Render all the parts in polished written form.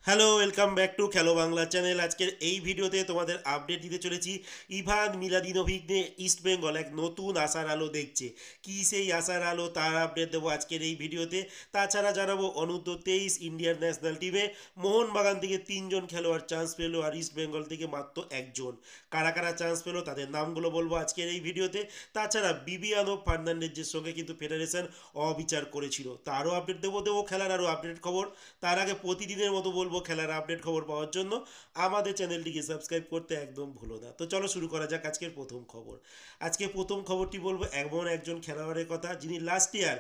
Hello, welcome back to খেলো Bangla channel. আজকের এই ভিডিওতে তোমাদের আপডেট দিতে চলেছি ইভান মিলাদিনোভিক নিয়ে। ইস্ট বেঙ্গল এক নতুন আশার আলো দেখছে। কি সেই আশার আলো তার আপডেট দেবো আজকের এই ভিডিওতে। তাছাড়া জানাবো অনূর্ধ্ব 23 ইন্ডিয়ান ন্যাশনাল টিমে মোহনবাগান থেকে 3জন খেলোয়াড় চান্স পেলো, আর ইস্ট বেঙ্গল থেকে মাত্র একজন। কারা কারা চান্স পেলো তাদের নামগুলো বলবো আজকের এই ভিডিওতে। তাছাড়া বিবিয়ানো ফার্নান্ডেজের সঙ্গে কিন্তু ফেডারেশন অবিচার করেছিল, তারও আপডেট দেবো খেলার আরও আপডেট খবর। তার আগে প্রতিদিনের মতো বলবো, খেলার আপডেট খবর পাওয়ার জন্য আমাদের চ্যানেলটিকে সাবস্ক্রাইব করতে একদম ভুলো না। তো চলো শুরু করা যাক আজকের প্রথম খবর। আজকে প্রথম খবরটি বলবো এমন একজন খেলোয়াড়ের কথা যিনি লাস্ট ইয়ার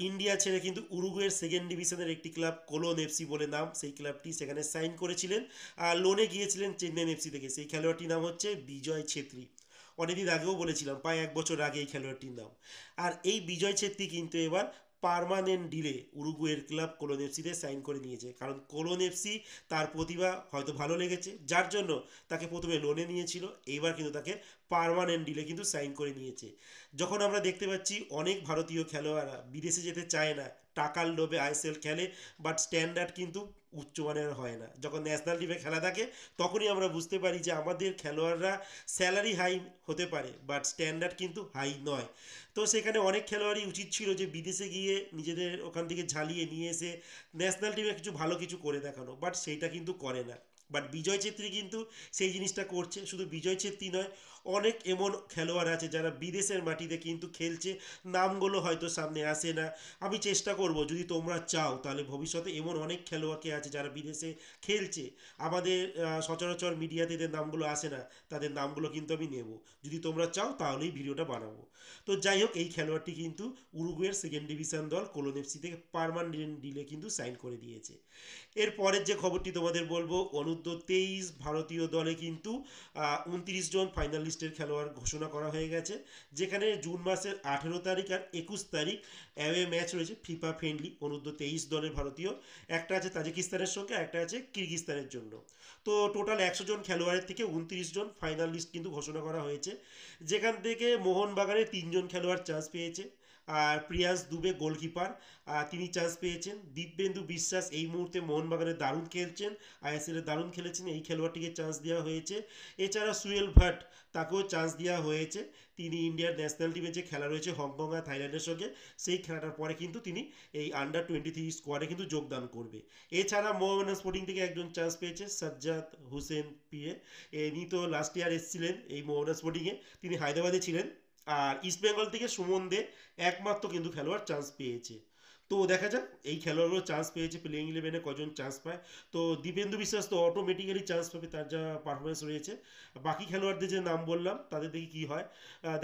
ইন্ডিয়া ছেড়ে কিন্তু উরুগুয়ের সেকেন্ড ডিভিশনের একটি ক্লাব কোলন এফসি বলে নাম, সেই ক্লাবটি সেখানে সাইন করেছিলেন আর লোনে গিয়েছিলেন চেন্নাই এফসি থেকে। সেই খেলোয়াড়টির নাম হচ্ছে বিজয় ছেত্রী। অনেকদিন আগেও বলেছিলাম, প্রায় 1 বছর আগে এই খেলোয়াড়টির নাম। আর এই বিজয় ছেত্রী কিন্তু এবার পার্মানেন্ট ডিলে উরুগুয়ের ক্লাব কোলন এফসিতে সাইন করে নিয়েছে, কারণ কোলন এফসি তার প্রতিভা হয়তো ভালো লেগেছে, যার জন্য তাকে প্রথমে লোনে নিয়েছিল। এইবার কিন্তু তাকে পার্মানেন্ট ডিলে কিন্তু সাইন করে নিয়েছে। যখন আমরা দেখতে পাচ্ছি অনেক ভারতীয় খেলোয়াড়রা বিদেশে যেতে চায় না, টাকার লোভে আইএসএল খেলে, বাট স্ট্যান্ডার্ড কিন্তু উচ্চমানের হয় না। যখন ন্যাশনাল টিমে খেলা থাকে তখনই আমরা বুঝতে পারি যে আমাদের খেলোয়াড়রা স্যালারি হাই হতে পারে, বাট স্ট্যান্ডার্ড কিন্তু হাই নয়। তো সেখানে অনেক খেলোয়াড়ই উচিত ছিল যে বিদেশে গিয়ে নিজেদের ওখান থেকে ঝালিয়ে নিয়ে এসে ন্যাশনাল টিমে কিছু ভালো কিছু করে দেখানো, বাট সেইটা কিন্তু করে না। বাট বিজয় ছেত্রী কিন্তু সেই জিনিসটা করছে। শুধু বিজয় ছেত্রী নয়, অনেক এমন খেলোয়াড় আছে যারা বিদেশের মাটিতে কিন্তু খেলছে, নামগুলো হয়তো সামনে আসে না। আমি চেষ্টা করব, যদি তোমরা চাও তাহলে ভবিষ্যতে এমন অনেক খেলোয়াড়কে আছে যারা বিদেশে খেলছে, আমাদের সচরাচর মিডিয়াতে এদের নামগুলো আসে না, তাদের নামগুলো কিন্তু আমি নেব। যদি তোমরা চাও তাহলেই ভিডিওটা বানাবো। তো যাই হোক, এই খেলোয়াড়টি কিন্তু উরুগুয়ের সেকেন্ড ডিভিশন দল কোলন এফসি থেকে পার্মানেন্ট ডিলে কিন্তু সাইন করে দিয়েছে। এর পরের যে খবরটি তোমাদের বলবো, অনূর্ধ্ব 23 ভারতীয় দলে কিন্তু 29 জন ফাইনালিস্টের খেলোয়াড় ঘোষণা করা হয়ে গেছে, যেখানে জুন মাসের 18 তারিখ আর 21 তারিখ অ্যাওয়ে ম্যাচ রয়েছে ফিফা ফ্রেন্ডলি অনূর্ধ্ব 23 দলের ভারতীয়। একটা আছে তাজিকিস্তানের সঙ্গে, একটা আছে কিরগিস্তানের জন্য। তো টোটাল 100 জন খেলোয়াড়ের থেকে 29 জন ফাইনাল লিস্ট কিন্তু ঘোষণা করা হয়েছে, যেখান থেকে মোহনবাগানে 3জন খেলোয়াড় চান্স পেয়েছে। আর প্রিয়াস দুবে গোলকিপার, তিনি চান্স পেয়েছেন। দিব্যেন্দু বিশ্বাস এই মুহূর্তে মোহনবাগানে দারুণ খেলছেন, আইএসএলে দারুণ খেলেছেন, এই খেলোয়াড়টিকে চান্স দেওয়া হয়েছে। এছাড়া সুয়েল ভাট, তাকেও চান্স দেওয়া হয়েছে। তিনি ইন্ডিয়ার ন্যাশনাল টিমে যে খেলা রয়েছে হংকং আর থাইল্যান্ডের সঙ্গে, সেই খেলাটার পরে কিন্তু তিনি এই আন্ডার 23 স্কোয়াডে কিন্তু যোগদান করবে। এছাড়া মোহামেডান স্পোর্টিং থেকে একজন চান্স পেয়েছে, সাজ্জাদ হোসেন পিএ। ইনি তো লাস্ট ইয়ার এসেছিলেন এই মোহামেডান স্পোর্টিংয়ে, তিনি হায়দ্রাবাদে ছিলেন। আর ইস্ট বেঙ্গল থেকে সুমন দে একমাত্র কিন্তু খেলোয়াড় চান্স পেয়েছে। তো দেখা যাক এই খেলোয়াড়গুলো চান্স পেয়েছে, প্লেইং ইলেভেনে কজন চান্স পায়। তো দীপেন্দু বিশ্বাস তো অটোমেটিক্যালি চান্স পাবে, তার যা পারফরমেন্স রয়েছে। বাকি খেলোয়াড়দের যে নাম বললাম তাদের দেখি কী হয়।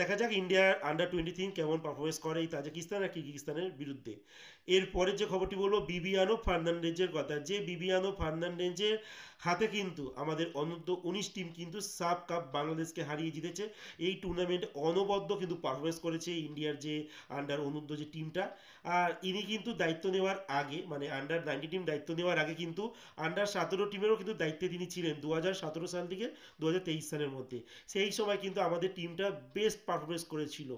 দেখা যাক ইন্ডিয়ার আন্ডার 23 কেমন পারফরমেন্স করে এই তাজিকিস্তান আর কিরগিজস্তানের বিরুদ্ধে। এরপরের যে খবরটি বলবো বিবিয়ানো ফার্নান্ডেজের কথা, যে বিবিয়ানো ফার্নান্ডেজের হাতে কিন্তু আমাদের অনূর্ধ্ব 19 টিম কিন্তু সাব কাপ বাংলাদেশকে হারিয়ে জিতেছে। এই টুর্নামেন্টে অনবদ্য কিন্তু পারফরমেন্স করেছে ইন্ডিয়ার যে অনূর্ধ্ব যে টিমটা। আর ইনি কিন্তু দায়িত্ব নেওয়ার আগে, মানে আন্ডার 19 টিম দায়িত্ব নেওয়ার আগে কিন্তু আন্ডার 17 টিমেরও কিন্তু দায়িত্বে তিনি ছিলেন 2017 সাল থেকে 2023 সালের মধ্যে। সেই সময় কিন্তু আমাদের টিমটা বেস্ট পারফরমেন্স করেছিল।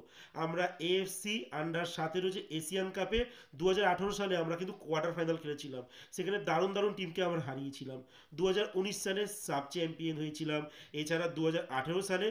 আমরা এএফসি আন্ডার 17 যে এশিয়ান কাপে 2018 সালে আমরা কিন্তু কোয়ার্টার ফাইনাল খেলেছিলাম, সেখানে দারুণ দারুণ টিমকে আমরা হারিয়েছিলাম। 2019 সালে সাব চ্যাম্পিয়ন হয়েছিলাম। এছাড়া 2018 সালে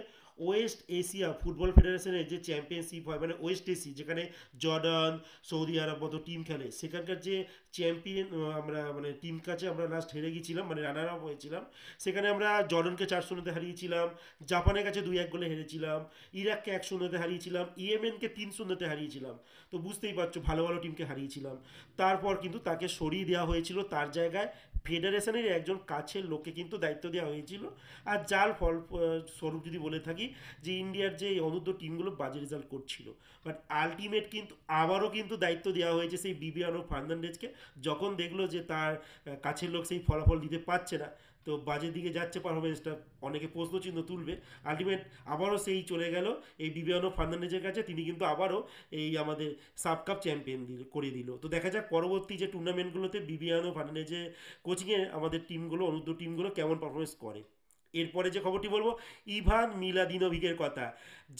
ওয়েস্ট এশিয়া ফুটবল ফেডারেশনের যে চ্যাম্পিয়নশিপ হয়, মানে ওয়েস্ট এশিয়া, যেখানে জর্ডান, সৌদি আরব মতো টিম খেলে, সেখানকার যে চ্যাম্পিয়ন আমরা মানে টিম কাছে আমরা লাস্ট হেরে গিয়েছিলাম, মানে রানার আপ হয়েছিলাম। সেখানে আমরা জর্ডনকে 4-0-তে হারিয়েছিলাম, জাপানের কাছে 2-1 গোলে হেরেছিলাম, ইরাককে 1-0-তে হারিয়েছিলাম, ইয়েমেনকে 3-0-তে হারিয়েছিলাম। তো বুঝতেই পারছো ভালো ভালো টিমকে হারিয়েছিলাম। তারপর কিন্তু তাকে সরিয়ে দেওয়া হয়েছিল, তার জায়গায় ফেডারেশনের একজন কাছের লোককে কিন্তু দায়িত্ব দেওয়া হয়েছিল। আর যার ফল স্বরূপ যদি বলে থাকি যে ইন্ডিয়ার যে অনূর্ধ্ব টিমগুলো বাজে রেজাল্ট করছিল, বাট আলটিমেট কিন্তু আবারও কিন্তু দায়িত্ব দেওয়া হয়েছে সেই বিবিয়ানো ফার্নান্ডেজকে, যখন দেখলো যে তার কাছের লোক সেই ফলাফল দিতে পারছে না, তো বাজের দিকে যাচ্ছে পারফরমেন্সটা, অনেকে প্রশ্নচিহ্ন তুলবে। আলটিমেট আবারও সেই চলে গেল এই বিবিয়ানো ফার্নান্ডেজের কাছে, তিনি কিন্তু আবারও এই আমাদের সাব কাপ চ্যাম্পিয়ন করে দিল। তো দেখা যাক পরবর্তী যে টুর্নামেন্টগুলোতে বিবিয়ানো ফার্নান্ডেজের কোচিংয়ে আমাদের টিমগুলো অনূর্ধ্ব টিমগুলো কেমন পারফরমেন্স করে। এরপরে যে খবরটি বলবো ইভান মিলাদিনোভিচের কথা,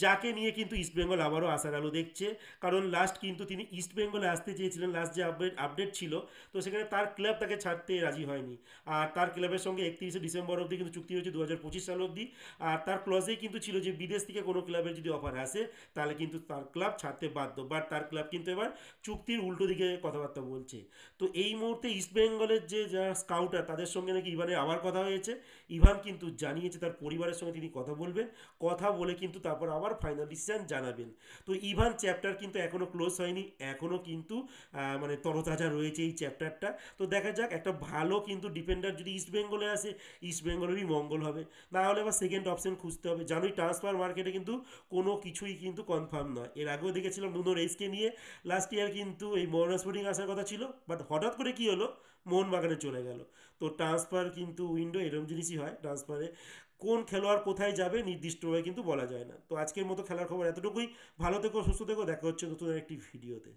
যাকে নিয়ে কিন্তু ইস্টবেঙ্গল আবারও আশার আলো দেখছে। কারণ লাস্ট কিন্তু তিনি ইস্টবেঙ্গলে আসতে চেয়েছিলেন, লাস্ট যে আপডেট ছিল, তো সেখানে তার ক্লাব তাকে ছাড়তে রাজি হয়নি। আর তার ক্লাবের সঙ্গে 31শে ডিসেম্বর অবধি কিন্তু চুক্তি হয়েছে 2025 সাল অবধি। আর তার ক্লজেই কিন্তু ছিল যে বিদেশ থেকে কোনো ক্লাবের যদি অফার আসে তাহলে কিন্তু তার ক্লাব ছাড়তে বাধ্য, বাট তার ক্লাব কিন্তু এবার চুক্তির উল্টো দিকে কথাবার্তা বলছে। তো এই মুহূর্তে ইস্টবেঙ্গলের যে যারা স্কাউটার তাদের সঙ্গে নাকি ইভানের আবার কথা হয়েছে। ইভান কিন্তু জানিয়েছে তার পরিবারের সঙ্গে তিনি কথা বলবেন, কথা বলে কিন্তু তারপর আবার ফাইনাল ডিসিশন জানাবেন। তো ইভান চ্যাপ্টার কিন্তু এখনও ক্লোজ হয়নি, এখনও কিন্তু মানে তরতাজা রয়েছে এই চ্যাপ্টারটা। তো দেখা যাক, একটা ভালো কিন্তু ডিফেন্ডার যদি ইস্টবেঙ্গলে আসে ইস্টবেঙ্গলেরই মঙ্গল হবে, না হলে আবার সেকেন্ড অপশন খুঁজতে হবে। জানোই ট্রান্সফার মার্কেটে কিন্তু কোনো কিছুই কিন্তু কনফার্ম নয়। এর আগেও দেখেছিলাম নুনো রেইসকে নিয়ে লাস্ট ইয়ার কিন্তু এই মোহন স্পোর্টিং আসার কথা ছিল, বাট হঠাৎ করে কী হলো, মোহনবাগানে চলে গেল। তো ট্রান্সফার কিন্তু উইন্ডো এরম জিনিসই হয়, ট্রান্সফারে কোন খেলোয়াড় কোথায় যাবে নির্দিষ্টভাবে কিন্তু বলা যায় না। তো আজকের মতো খেলার খবর এতটুকুই। ভালো থেকো, সুস্থ থেকো, দেখা হচ্ছে নতুন একটি ভিডিওতে।